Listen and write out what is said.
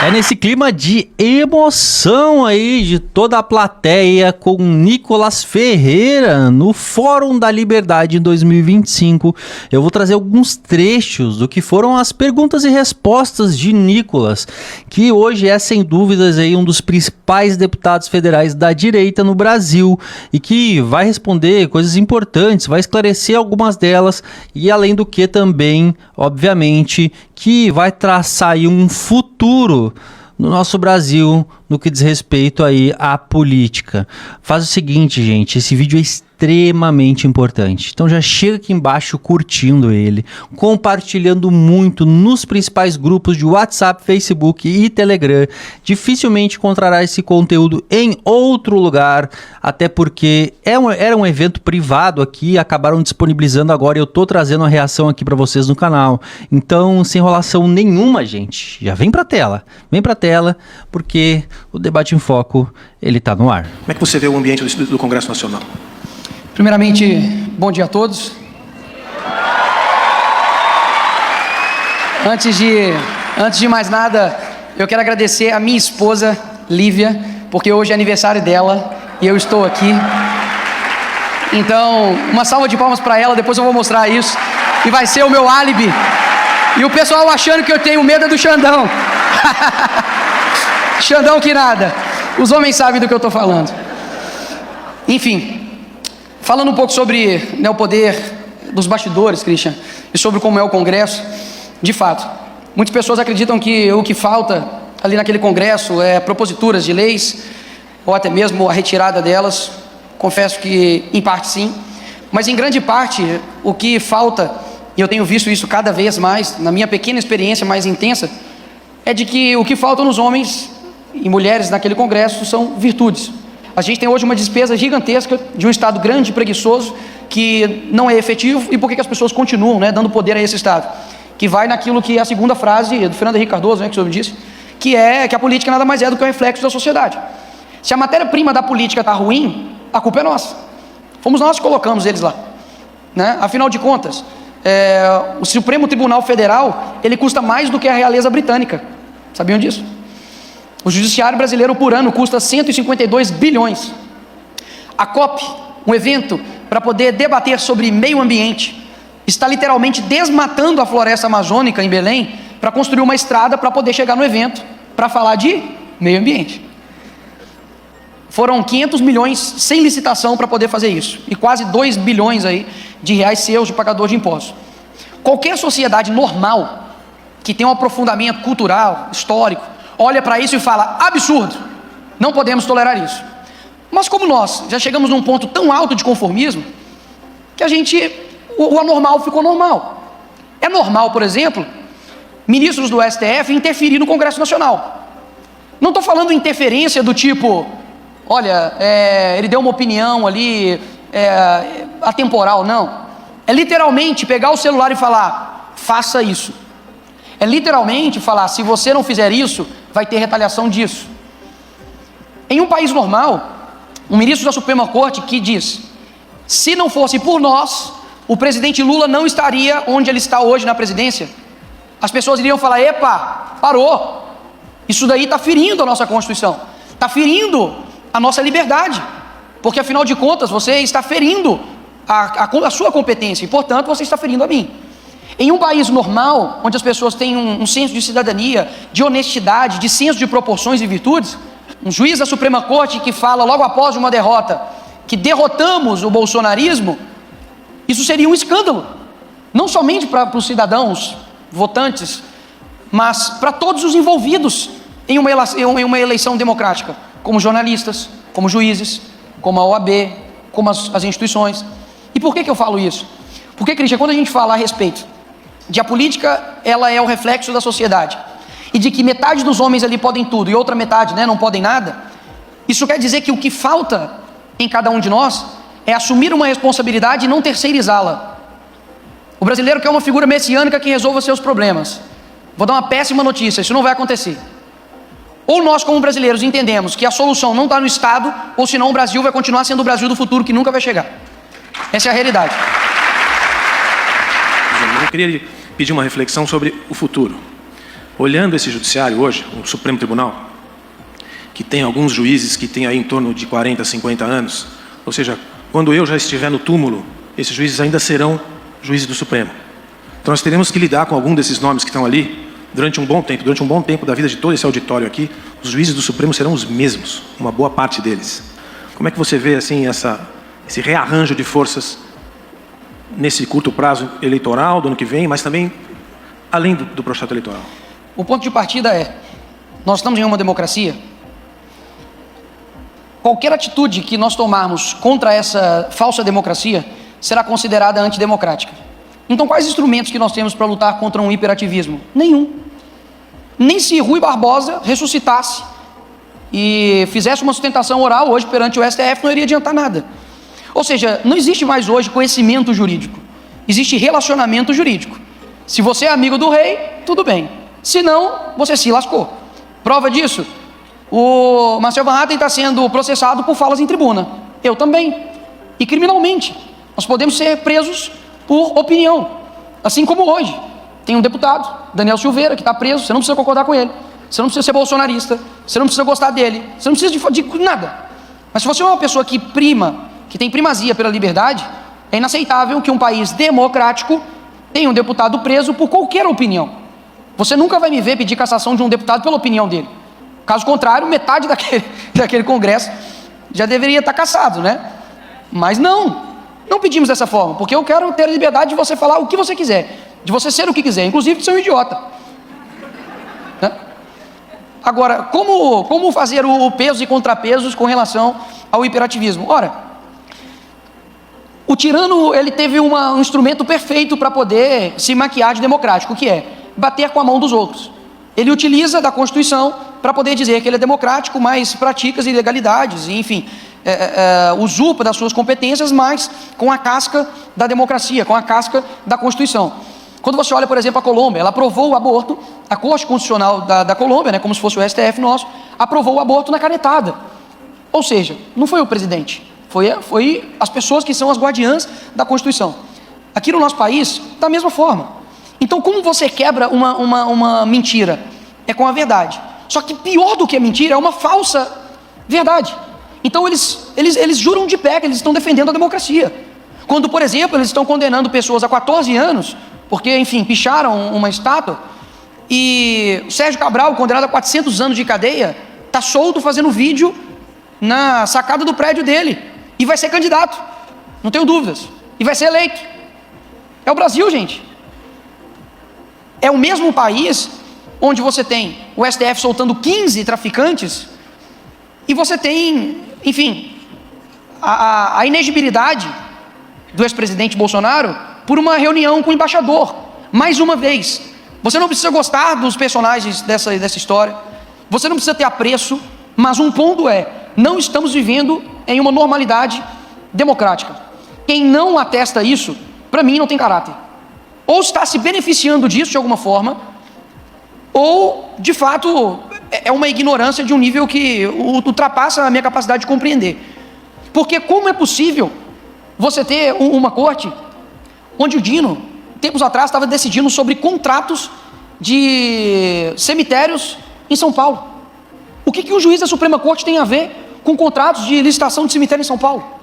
É nesse clima de emoção aí de toda a plateia com Nicolas Ferreira no Fórum da Liberdade em 2025. Eu vou trazer alguns trechos do que foram as perguntas e respostas de Nicolas, que hoje é sem dúvidas aí um dos principais deputados federais da direita no Brasil e que vai responder coisas importantes, vai esclarecer algumas delas e além do que também, obviamente, que vai traçar aí um futuro no nosso Brasil no que diz respeito aí à política. Faz o seguinte, gente, esse vídeo é extremamente importante. Então já chega aqui embaixo curtindo ele, compartilhando muito nos principais grupos de WhatsApp, Facebook e Telegram. Dificilmente encontrará esse conteúdo em outro lugar, até porque era um evento privado aqui, acabaram disponibilizando agora e eu tô trazendo a reação aqui para vocês no canal. Então, sem enrolação nenhuma, gente, já vem pra tela, porque o Debate em Foco, ele tá no ar. Como é que você vê o ambiente do Congresso Nacional? Primeiramente, bom dia a todos. Antes de mais nada, eu quero agradecer a minha esposa, Lívia, porque hoje é aniversário dela e eu estou aqui. Então, uma salva de palmas para ela, depois eu vou mostrar isso. E vai ser o meu álibi. E o pessoal achando que eu tenho medo do Xandão. Xandão que nada. Os homens sabem do que eu estou falando. Enfim, falando um pouco sobre o poder dos bastidores, Christian, e sobre como é o Congresso, de fato, muitas pessoas acreditam que o que falta ali naquele Congresso é proposituras de leis, ou até mesmo a retirada delas. Confesso que em parte sim, mas em grande parte o que falta, e eu tenho visto isso cada vez mais, na minha pequena experiência mais intensa, é de que o que falta nos homens e mulheres naquele Congresso são virtudes. A gente tem hoje uma despesa gigantesca de um Estado grande e preguiçoso que não é efetivo. E por que as pessoas continuam dando poder a esse Estado? Que vai naquilo que é a segunda frase do Fernando Henrique Cardoso, que o senhor me disse, que é que a política nada mais é do que um reflexo da sociedade. Se a matéria-prima da política está ruim, a culpa é nossa. Fomos nós que colocamos eles lá. Afinal de contas, o Supremo Tribunal Federal, ele custa mais do que a realeza britânica. Sabiam disso? O judiciário brasileiro por ano custa 152 bilhões. A COP, um evento para poder debater sobre meio ambiente, está literalmente desmatando a floresta amazônica em Belém para construir uma estrada para poder chegar no evento para falar de meio ambiente. Foram 500 milhões sem licitação para poder fazer isso. E quase 2 bilhões aí de reais seus de pagador de impostos. Qualquer sociedade normal, que tem um aprofundamento cultural, histórico, olha para isso e fala, absurdo, não podemos tolerar isso. Mas como nós já chegamos num ponto tão alto de conformismo, que o anormal ficou normal. É normal, por exemplo, ministros do STF interferir no Congresso Nacional. Não estou falando interferência do tipo, olha, ele deu uma opinião ali, atemporal, não. É literalmente pegar o celular e falar, faça isso. É literalmente falar, se você não fizer isso, vai ter retaliação disso. Em um país normal, um ministro da Suprema Corte que diz, se não fosse por nós, o presidente Lula não estaria onde ele está hoje na presidência. As pessoas iriam falar, epa, parou, isso daí está ferindo a nossa Constituição, está ferindo a nossa liberdade, porque afinal de contas você está ferindo a sua competência e portanto você está ferindo a mim. Em um país normal, onde as pessoas têm um senso de cidadania, de honestidade, de senso de proporções e virtudes, um juiz da Suprema Corte que fala logo após uma derrota, que derrotamos o bolsonarismo, isso seria um escândalo, não somente para os cidadãos votantes, mas para todos os envolvidos em uma eleição democrática, como jornalistas, como juízes, como a OAB, como as instituições. E por que eu falo isso? Porque, Cristian, quando a gente fala a respeito de a política, ela é o reflexo da sociedade, e de que metade dos homens ali podem tudo e outra metade não podem nada, isso quer dizer que o que falta em cada um de nós é assumir uma responsabilidade e não terceirizá-la. O brasileiro quer uma figura messiânica que resolva seus problemas. Vou dar uma péssima notícia, isso não vai acontecer. Ou nós como brasileiros entendemos que a solução não está no Estado, ou senão o Brasil vai continuar sendo o Brasil do futuro que nunca vai chegar. Essa é a realidade. Eu queria pedir uma reflexão sobre o futuro. olhando esse judiciário hoje, o Supremo Tribunal, que tem alguns juízes que têm aí em torno de 40, 50 anos, ou seja, quando eu já estiver no túmulo, esses juízes ainda serão juízes do Supremo. Então nós teremos que lidar com algum desses nomes que estão ali durante um bom tempo da vida de todo esse auditório aqui. Os juízes do Supremo serão os mesmos, uma boa parte deles. Como é que você vê assim esse rearranjo de forças nesse curto prazo eleitoral do ano que vem, mas também além do processo eleitoral? O ponto de partida é, nós estamos em uma democracia. Qualquer atitude que nós tomarmos contra essa falsa democracia será considerada antidemocrática. Então, quais instrumentos que nós temos para lutar contra um hiperativismo? Nenhum. Nem se Rui Barbosa ressuscitasse e fizesse uma sustentação oral hoje perante o STF, não iria adiantar nada. Ou seja, não existe mais hoje conhecimento jurídico. Existe relacionamento jurídico. Se você é amigo do rei, tudo bem. Se não, você se lascou. Prova disso? O Marcel Van Hatten está sendo processado por falas em tribuna. Eu também. E criminalmente. Nós podemos ser presos por opinião. Assim como hoje. Tem um deputado, Daniel Silveira, que está preso. Você não precisa concordar com ele. Você não precisa ser bolsonarista. Você não precisa gostar dele. Você não precisa de nada. Mas se você é uma pessoa que tem primazia pela liberdade, é inaceitável que um país democrático tenha um deputado preso por qualquer opinião. Você nunca vai me ver pedir cassação de um deputado pela opinião dele. Caso contrário, metade daquele Congresso já deveria estar cassado, né? Mas não pedimos dessa forma, porque eu quero ter a liberdade de você falar o que você quiser, de você ser o que quiser, inclusive de ser um idiota. Né? Agora, como fazer o pesos e contrapesos com relação ao hiperativismo? Ora, o tirano, ele teve um instrumento perfeito para poder se maquiar de democrático, que é bater com a mão dos outros. Ele utiliza da Constituição para poder dizer que ele é democrático, mas pratica as ilegalidades, e, enfim, usurpa das suas competências, mas com a casca da democracia, com a casca da Constituição. Quando você olha, por exemplo, a Colômbia, ela aprovou o aborto, a Corte Constitucional da Colômbia, né, como se fosse o STF nosso, aprovou o aborto na canetada. Ou seja, não foi o presidente, foi as pessoas que são as guardiãs da Constituição. Aqui no nosso país, da mesma forma. Então, como você quebra uma mentira? É com a verdade. Só que pior do que a mentira é uma falsa verdade. Então, eles juram de pé que eles estão defendendo a democracia. Quando, por exemplo, eles estão condenando pessoas a 14 anos, porque, enfim, picharam uma estátua, e o Sérgio Cabral, condenado a 400 anos de cadeia, está solto fazendo vídeo na sacada do prédio dele, e vai ser candidato, não tenho dúvidas, e vai ser eleito. É o Brasil, gente. É o mesmo país onde você tem o STF soltando 15 traficantes e você tem, enfim, a inegibilidade do ex-presidente Bolsonaro por uma reunião com o embaixador. Mais uma vez, você não precisa gostar dos personagens dessa história, você não precisa ter apreço, mas um ponto é, não estamos vivendo em uma normalidade democrática. Quem não atesta isso, para mim, não tem caráter. Ou está se beneficiando disso de alguma forma, ou, de fato, é uma ignorância de um nível que ultrapassa a minha capacidade de compreender. Porque como é possível você ter uma corte onde o Dino, tempos atrás, estava decidindo sobre contratos de cemitérios em São Paulo? O que o juiz da Suprema Corte tem a ver com contratos de licitação de cemitério em São Paulo?